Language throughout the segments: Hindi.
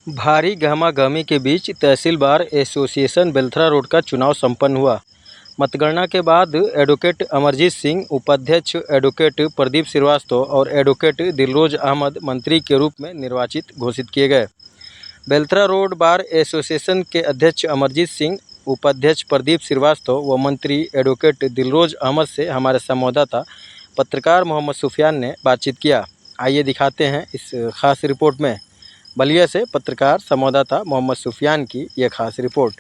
भारी गहमागहमी के बीच तहसील बार एसोसिएशन बेलथरा रोड का चुनाव संपन्न हुआ। मतगणना के बाद एडवोकेट अमरजीत सिंह, उपाध्यक्ष एडवोकेट प्रदीप श्रीवास्तव और एडवोकेट दिलरोज अहमद मंत्री के रूप में निर्वाचित घोषित किए गए। बेलथरा रोड बार एसोसिएशन के अध्यक्ष अमरजीत सिंह, उपाध्यक्ष प्रदीप श्रीवास्तव व मंत्री एडवोकेट दिलरोज अहमद से हमारे संवाददाता पत्रकार मोहम्मद सुफियान ने बातचीत किया। आइए दिखाते हैं इस खास रिपोर्ट में। बलिया से पत्रकार संवाददाता मोहम्मद सुफियान की यह खास रिपोर्ट।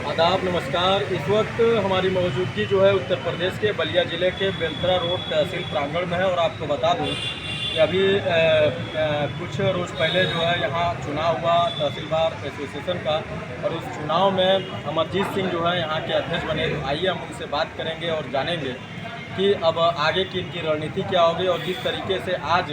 आदाब, नमस्कार। इस वक्त हमारी मौजूदगी जो है उत्तर प्रदेश के बलिया ज़िले के बेलथरा रोड तहसील प्रांगण में है और आपको बता दूं कि अभी कुछ रोज़ पहले जो है यहाँ चुनाव हुआ तहसील बार एसोसिएशन का, और उस चुनाव में अमरजीत सिंह जो है यहाँ के अध्यक्ष बने। आइए हम उनसे बात करेंगे और जानेंगे कि अब आगे की इनकी रणनीति क्या होगी और जिस तरीके से आज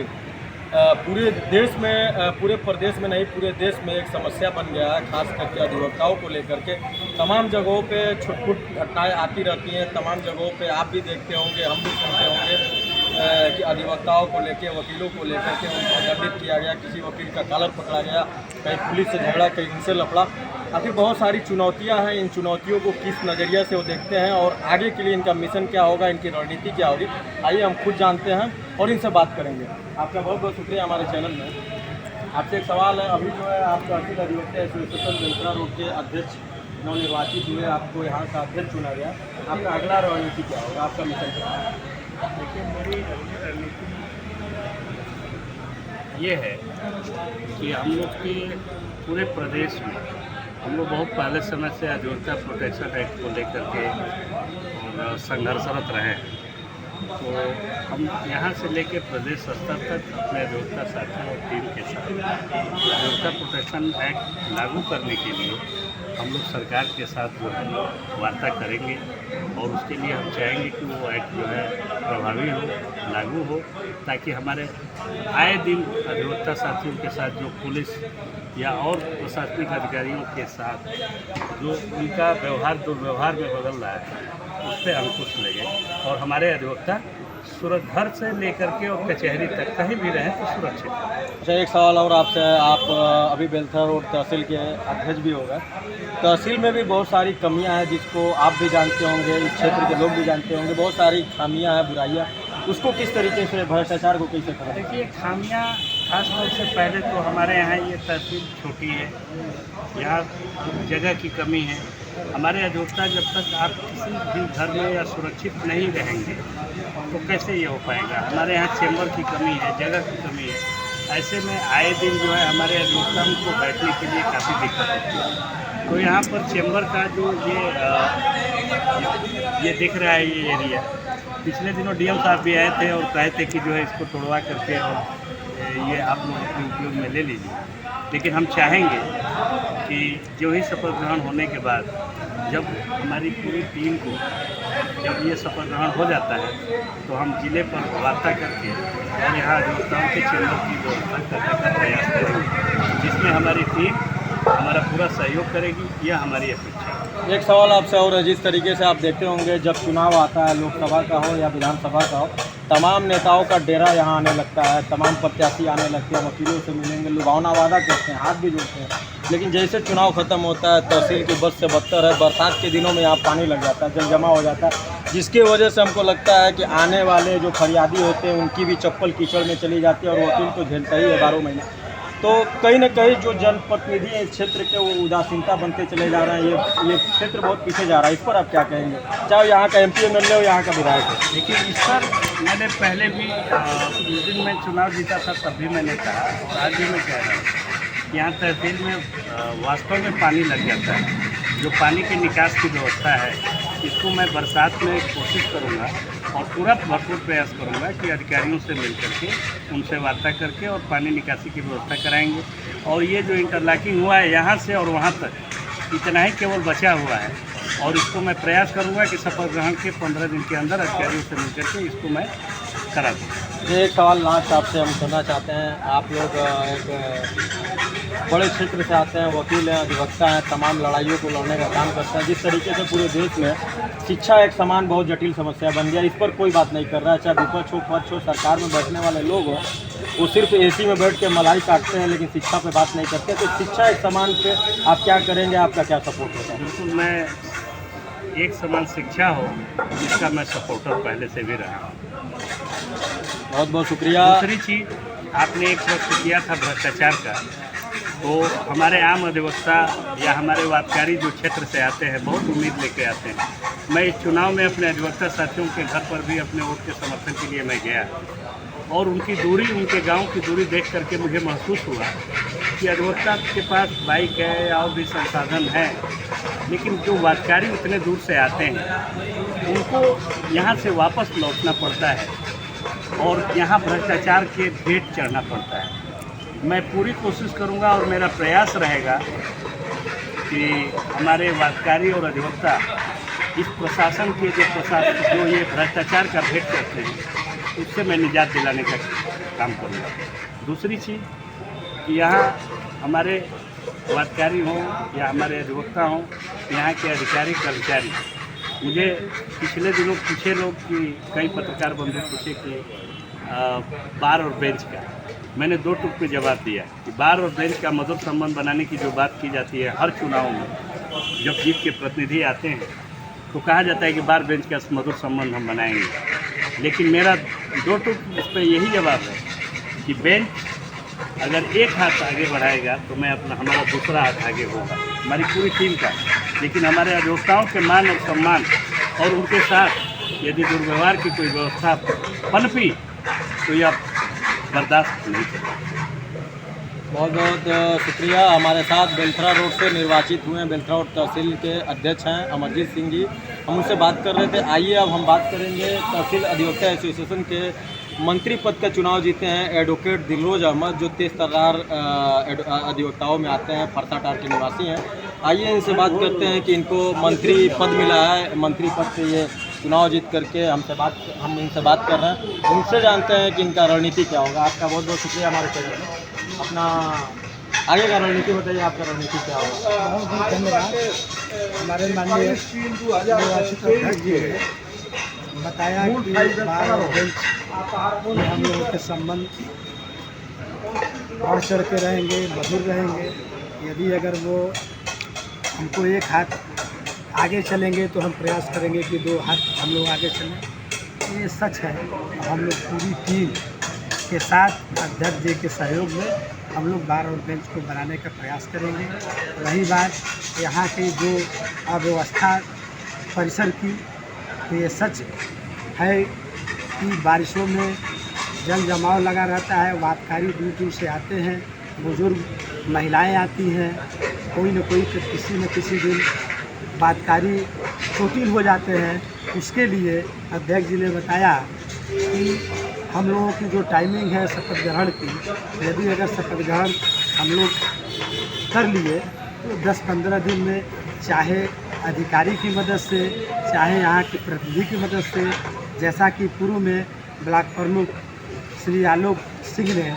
पूरे देश में, पूरे प्रदेश में नहीं पूरे देश में एक समस्या बन गया है, खास करके अधिवक्ताओं को लेकर के। तमाम जगहों पे छुटपुट घटनाएं आती रहती हैं, तमाम जगहों पे आप भी देखते होंगे, हम भी सुनते होंगे कि अधिवक्ताओं को लेकर, वकीलों को लेकर के उनको दंडित किया गया, किसी वकील का कॉलर पकड़ा गया, कहीं पुलिस से झगड़ा, कहीं उनसे लफड़ा। आखिर बहुत सारी चुनौतियां हैं। इन चुनौतियों को किस नज़रिए से वो देखते हैं और आगे के लिए इनका मिशन क्या होगा, इनकी रणनीति क्या होगी, आइए हम खुद जानते हैं और इनसे बात करेंगे। आपका बहुत बहुत शुक्रिया हमारे चैनल में। आपसे एक सवाल है, अभी जो है आप तहसील अधिवक्ता एसोसिएशन बेलथरा रोड के अध्यक्ष नवनिर्वाचित हुए, आपको यहाँ का अध्यक्ष चुना गया, आपका अगला रणनीति क्या होगा, आपका मिशन क्या है? देखिए, मेरी रणनीति ये है कि हम लोग के पूरे प्रदेश में हम लोग बहुत पहले समय से अधिवक्ता प्रोटेक्शन एक्ट को लेकर के और संघर्षरत रहे हैं। तो हम यहाँ से लेकर प्रदेश स्तर तक अपने अधिवक्ता साथी और टीम के साथ अधिवक्ता प्रोटेक्शन एक्ट लागू करने के लिए हम लोग सरकार के साथ जो है वार्ता करेंगे और उसके लिए हम चाहेंगे कि वो एक्ट जो है प्रभावी हो, लागू हो, ताकि हमारे आए दिन अधिवक्ता साथियों के साथ जो पुलिस या और प्रशासनिक अधिकारियों के साथ जो उनका व्यवहार दुर्व्यवहार में बदल रहा है उस पर अंकुश लगे और हमारे अधिवक्ता घर से लेकर के और कचहरी तक कहीं भी रहें तो सुरक्षित। अच्छा, एक सवाल और आपसे। आप अभी बेलथरा रोड तहसील के अध्यक्ष भी हो गए। तहसील में भी बहुत सारी कमियां हैं जिसको आप भी जानते होंगे, इस क्षेत्र के लोग भी जानते होंगे। बहुत सारी खामियां हैं, बुराइयां, उसको किस तरीके से, भ्रष्टाचार को कैसे करें? देखिए, खामियां खास तौर से पहले तो हमारे यहाँ ये तहसील छोटी है, यहाँ जगह की कमी है। हमारे अधिवक्ता जब तक आप किसी भी घर में या सुरक्षित नहीं रहेंगे तो कैसे ये हो पाएगा। हमारे यहाँ चेंबर की कमी है, जगह की कमी है। ऐसे में आए दिन जो है हमारे अधिवक्ता को बैठने के लिए काफ़ी दिक्कत होती है। तो यहाँ पर चेंबर का जो ये दिख रहा है ये एरिया, पिछले दिनों डीएम साहब भी आए थे और कहे थे कि जो है इसको तोड़वा करके और ये आप लोग अपने उपयोग में ले लीजिए। लेकिन हम चाहेंगे कि जो ही शपथ ग्रहण होने के बाद जब हमारी पूरी टीम को जब ये शपथ ग्रहण हो जाता है तो हम जिले पर वार्ता करके और यहाँ अधिवक्ताओं के चेंबर की व्यवस्था करने का प्रयास करेंगे, जिसमें हमारी टीम हमारा पूरा सहयोग करेगी। यह हमारी अपेक्षा है। एक सवाल आपसे और है, जिस तरीके से आप देखते होंगे जब चुनाव आता है, लोकसभा का हो या विधानसभा का हो, तमाम नेताओं का डेरा यहाँ आने लगता है, तमाम प्रत्याशी आने लगते हैं, वकीलों से मिलेंगे, लुभावना वादा करते हैं, हाथ भी जोड़ते हैं। लेकिन जैसे चुनाव खत्म होता है, तहसील की बद से बदतर है, बरसात के दिनों में यहाँ पानी लग जाता है, जल जमा हो जाता है, जिसकी वजह से हमको लगता है कि आने वाले जो फरियादी होते हैं उनकी भी चप्पल कीचड़ में चली जाती है और वकील तो झेलता ही है 12 महीने। तो कहीं ना कहीं जो जनप्रतिनिधि हैं इस क्षेत्र के, वो उदासीनता बनते चले जा रहे हैं। ये क्षेत्र बहुत पीछे जा रहा है, इस पर आप क्या कहेंगे, चाहे यहाँ का MP MLA हो, यहाँ का विधायक हो? देखिए, इस पर मैंने पहले भी जिस दिन मैं चुनाव जीता था तब भी मैंने कहा और आज भी मैं कह रहा हूँ, यहाँ तहसील में वास्तव में पानी लग जाता है। जो पानी के निकास की व्यवस्था है इसको मैं बरसात में कोशिश करूँगा और पूरा भरपूर प्रयास करूँगा कि अधिकारियों से मिल करके उनसे वार्ता करके और पानी निकासी की व्यवस्था कराएंगे। और ये जो इंटरलॉकिंग हुआ है यहाँ से और वहाँ तक, इतना ही केवल बचा हुआ है और इसको मैं प्रयास करूँगा कि शपथ ग्रहण के 15 दिन के अंदर अधिकारियों से मिल करके इसको मैं करा दूँ। एक सवाल लास्ट आपसे हम करना चाहते हैं। आप लोग एक बड़े क्षेत्र से आते हैं, वकील हैं, अधिवक्ता हैं, तमाम लड़ाइयों को लड़ने का काम करते हैं। जिस तरीके से पूरे देश में शिक्षा एक समान बहुत जटिल समस्या बन गया, इस पर कोई बात नहीं कर रहा है। चाहे विपक्ष हो, पक्ष हो, सरकार में बैठने वाले लोग हों, वो सिर्फ एसी में बैठ के मलाई काटते हैं, लेकिन शिक्षा पे बात नहीं करते। तो शिक्षा एक समान पे आप क्या करेंगे, आपका क्या सपोर्ट होता है? बिल्कुल, मैं एक समान शिक्षा हो इसका मैं सपोर्टर पहले से भी रहा हूँ। बहुत बहुत शुक्रिया। दूसरी चीज़, आपने एक प्रश्न किया था भ्रष्टाचार का, तो हमारे आम अधिवक्ता या हमारे वादकारी जो क्षेत्र से आते हैं बहुत उम्मीद लेके आते हैं। मैं इस चुनाव में अपने अधिवक्ता साथियों के घर पर भी अपने वोट के समर्थन के लिए मैं गया और उनकी दूरी, उनके गांव की दूरी देख करके मुझे महसूस हुआ कि अधिवक्ता के पास बाइक है या और भी संसाधन है, लेकिन जो वादकारी इतने दूर से आते हैं उनको यहाँ से वापस लौटना पड़ता है और यहाँ भ्रष्टाचार के भेंट चढ़ना पड़ता है। मैं पूरी कोशिश करूँगा और मेरा प्रयास रहेगा कि हमारे वादकारी और अधिवक्ता इस प्रशासन के जो ये भ्रष्टाचार का भेंट करते हैं उससे मैं निजात दिलाने का काम करूँगा। दूसरी चीज़ कि यहाँ हमारे वादकारी हों या हमारे अधिवक्ता हों, यहाँ के अधिकारी कर्मचारी, मुझे पिछले दिनों पूछे लोग कि कई पत्रकार बंधु पूछे कि बार और बेंच का, मैंने 2 टूक पे जवाब दिया कि बार और बेंच का मधुर संबंध बनाने की जो बात की जाती है हर चुनाव में, जब जीत के प्रतिनिधि आते हैं तो कहा जाता है कि बार बेंच का मधुर संबंध हम बनाएंगे, लेकिन मेरा 2 टूक इस पर यही जवाब है कि बेंच अगर एक हाथ आगे बढ़ाएगा तो मैं हमारा दूसरा हाथ आगे होगा, हमारी पूरी टीम का। लेकिन हमारे अधिवक्ताओं के मान और सम्मान और उनके साथ यदि दुर्व्यवहार की कोई व्यवस्था पनपी तो यह बर्दाश्त नहीं करेगा। बहुत बहुत शुक्रिया। हमारे साथ बेलथरा रोड से निर्वाचित हुए हैं, बेलथरा रोड तहसील के अध्यक्ष हैं अमरजीत सिंह जी। हम उनसे बात कर रहे थे। आइए अब हम बात करेंगे तहसील अधिवक्ता एसोसिएशन के मंत्री पद का चुनाव जीते हैं एडवोकेट दिलरोज अहमद, जो तेज तर्रार अधिवक्ताओं में आते हैं, फरसाटार के निवासी हैं। आइए इनसे बात करते हैं कि इनको मंत्री पद मिला है, मंत्री पद से ये चुनाव जीत करके हम इनसे बात कर रहे हैं। उनसे जानते हैं कि इनका रणनीति क्या होगा। आपका बहुत बहुत शुक्रिया हमारे चैनल में। अपना आगे का रणनीति बताइए, आपका रणनीति क्या होगा? बहुत बहुत धन्यवाद। हमारे माननीय निर्वाचित अध्यक्ष जी ने बताया कि बार और बेंच में हम लोगों के संबंध बढ़ चढ़ के रहेंगे, मधुर रहेंगे। यदि अगर वो हमको एक हाथ आगे चलेंगे तो हम प्रयास करेंगे कि 2 हाथ हम लोग आगे चलें। ये सच है। हम लोग पूरी टीम के साथ अध्यक्ष जी के सहयोग में हम लोग बार और बेंच को बनाने का प्रयास करेंगे। रही बात यहाँ की जो अव्यवस्था परिसर की, तो ये सच है कि बारिशों में जल जमाव लगा रहता है। वादकारी दूर दूर से आते हैं, बुजुर्ग महिलाएं आती हैं, कोई न कोई किसी न किसी दिन वादकारी चोटिल हो जाते हैं। उसके लिए अध्यक्ष जी ने बताया कि हम लोगों की जो टाइमिंग है शपथ ग्रहण की, यदि अगर शपथ ग्रहण हम लोग कर लिए तो 10-15 दिन में, चाहे अधिकारी की मदद से, चाहे यहाँ के प्रतिनिधि की मदद से, जैसा कि पूर्व में ब्लॉक प्रमुख श्री आलोक सिंह ने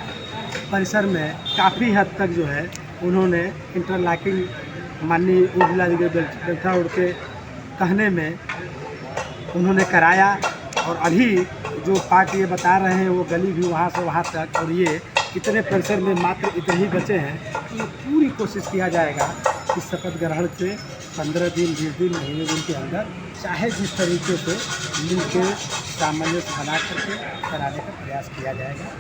परिसर में काफ़ी हद तक जो है उन्होंने इंटरलॉकिंग माननीय उपजिलाधिकारी बेलथरा रोड के कहने में उन्होंने कराया। और अभी जो पार्ट ये बता रहे हैं वो गली भी वहाँ से वहाँ तक, और ये इतने परिसर में मात्र इतने ही बचे हैं। तो पूरी कोशिश किया जाएगा कि शपथ ग्रहण से 15 दिन, 20 दिन, महीने दिन के अंदर चाहे जिस तरीके से मिलकर सामंजस्य बना करके कराने का प्रयास किया जाएगा।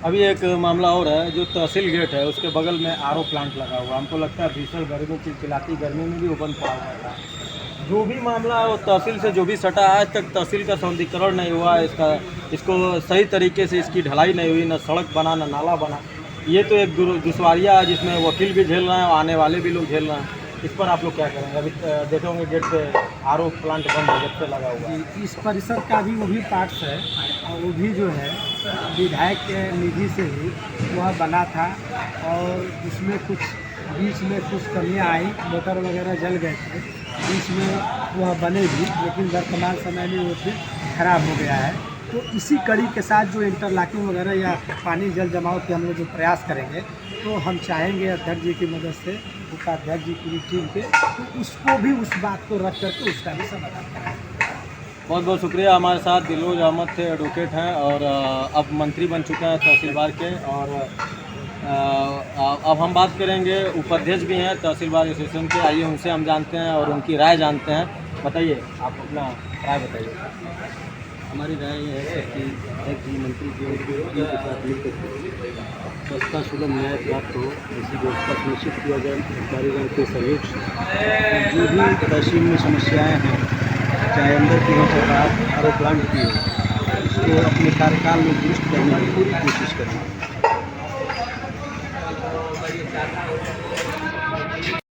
अभी एक मामला और है, जो तहसील गेट है उसके बगल में आरओ प्लांट लगा हुआ। हमको लगता है भीषण गर्मी, चिलचिलाती गर्मी में भी वो बंद पड़ा हुआ था। जो भी मामला है वो तहसील से जो भी सटा, आज तक तहसील का सौंदर्यीकरण नहीं हुआ है, इसको सही तरीके से इसकी ढलाई नहीं हुई, न सड़क बना न नाला बना। ये तो एक दुश्वारियाँ है जिसमें वकील भी झेल रहे हैं और आने वाले भी लोग झेल रहे हैं। इस पर आप लोग क्या करेंगे? अभी देखे होंगे गेट पे आरओ प्लांट बंद है, जब से लगा हुआ है। इस परिसर का भी वो भी पार्ट्स है, और वो भी जो है विधायक के निधि से ही वह बना था, और उसमें कुछ बीच में कुछ कमियां आई, मोटर वगैरह जल गए थे बीच में, वह बने भी, लेकिन वर्तमान समय में वो फिर खराब हो गया है। तो इसी कड़ी के साथ जो इंटरलॉकिंग वगैरह या पानी जल जमाव के हम लोग जो प्रयास करेंगे, तो हम चाहेंगे अध्यक्ष जी की मदद से, उपाध्यक्ष जी पूरी टीम के, तो उसको भी उस बात को रख करके उसका भी समाधान करें। बहुत बहुत शुक्रिया। हमारे साथ दिलरोज अहमद थे, एडवोकेट हैं और अब मंत्री बन चुके हैं तहसीलवार के। और अब हम बात करेंगे, उपाध्यक्ष भी हैं तहसीलवार एसोसिएशन के, आइए उनसे हम जानते हैं और उनकी राय जानते हैं। बताइए, आप अपना राय बताइए। हमारी राय यह है कि अध्यक्ष जी मंत्री जी और टीम के साथ मिलकर सस्ता सुलभ न्याय प्राप्त हो, ऐसी व्यवस्था सुनिश्चित किया जाए अधिकारीगण के सहयोग से। जो भी तहसील में समस्याएं हैं, चाहे अंदर की हो चाहे बाहर आर प्लांट की हो, उसको अपने कार्यकाल में दुरुस्त करने की पूरी कोशिश करें।